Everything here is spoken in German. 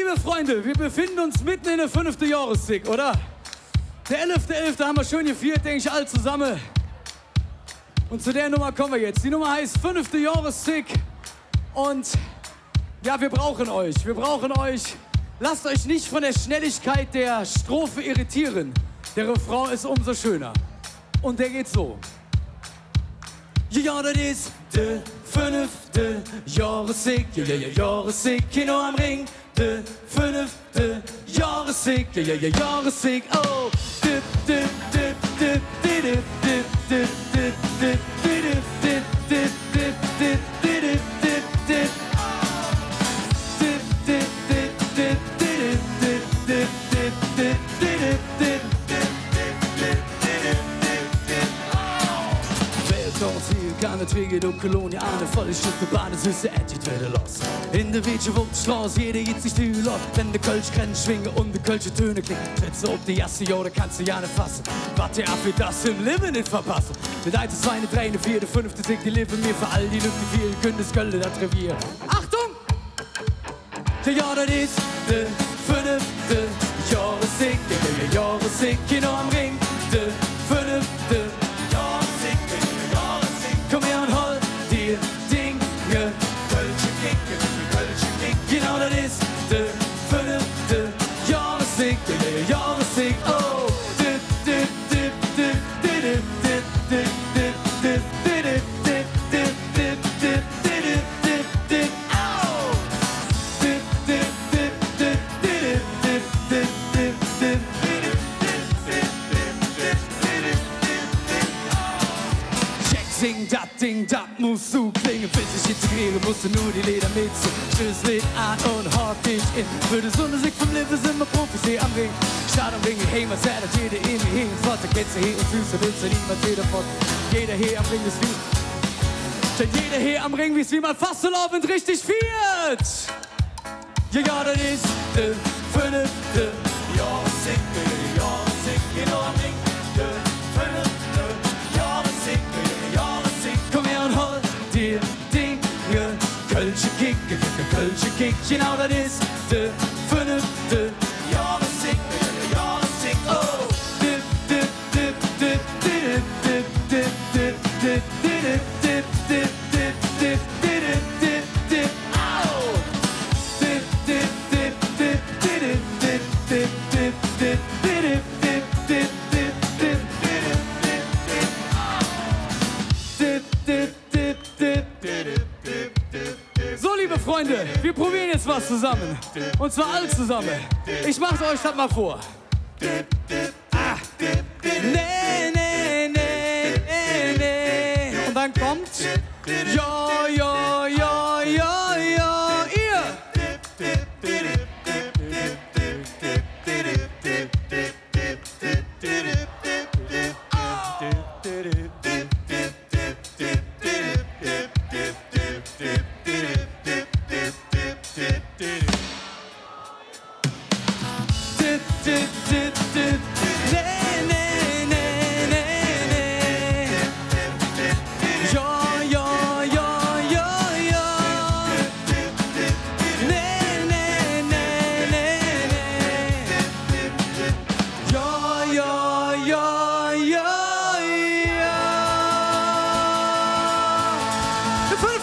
liebe Freunde, wir befinden uns mitten in der 5. Jahreszeit, oder? Der 11.11. haben wir schön gefeiert, denke ich, alle zusammen. Und zu der Nummer kommen wir jetzt. Die Nummer heißt 5. Jahreszeit. Und ja, wir brauchen euch. Wir brauchen euch. Lasst euch nicht von der Schnelligkeit der Strophe irritieren. Der Refrain ist umso schöner. Und der geht so. Ja, das ist der 5. Jahreszeit. Ja, Jahreszeit, Kino am Ring. Der 5. Jahreszeit. Ja, Jahreszeit. Oh. Dip, dip, dip, dip, dip, dip, dip, dip, dip, dip, dip, dip, dip, dip, dip, dip, dip, dip. Keine Twege und Kolonie, eine volle Schiffe, Bahne, süße Attitude los. In der Wetsche Wuchtstraße, jeder geht sich die los. Wenn der Kölsch Grenzen schwingen und die Kölsche Töne klingen. Trittst du auf die Jasse, ja, da kannst du ja nicht fassen. Warte ab, wir das im Leben nicht verpassen. Mit 1, 2, 3, 4, 5, 6, die leben mir für all die Lücken, die vielen können das Köln, das Revier. Achtung! Ja, das ist der 5. Jahreszeit, ja, Jahreszeit, Kino am Ring. Der 5. Komm her und hol dir Dinge, Kölsche Kick, genau das ist der 5. Jahreszeit, Jahreszeit, oh. Dip, dip, dip, dip, dip, dip, dip, dip, dip, dip, dip, dip, dip, dip, dip, dip, dip, au. Dip, dip, dip, dip, dip, dip, dip, dip, dip, Sing, dat musst du klingen, bis ich integriere, musst du nur die Ledermütze. Schlüssel an und hart dich in. Für die Sonne sich vom Leben sind wir Profis hier am Ring. Start am Ring, hey, was hat jeder in mir hin? Vater, kennst du hier und Füße, willst du niemand jeder von. Jeder hier am Ring ist wie. Denn jeder hier am Ring ist wie man fast so laufend richtig viert. Ja, das ist der 5. Jahreszeit, genau am Ring. Der 5. Jahreszeit. Komm her und hol dir Dinge, Kölsche Kick, Kölsche Kick, genau das ist der 5. Jahreszeit, Jahreszeit, oh. Dip, dip, dip, dip, dip, dip, dip, dip, dip, dip, dip, dip, dip, dip, dip, dip, dip, au. Dip, dip, dip, dip, dip, dip, dip, dip, dip, dip, dip, dip, dip, dip. So, liebe Freunde, wir probieren jetzt was zusammen. Und zwar alle zusammen. Ich mach's euch das mal vor. Ah. Nee, nee, nee, nee. Und dann kommt ja, ja, ja, ja, ja, ihr. For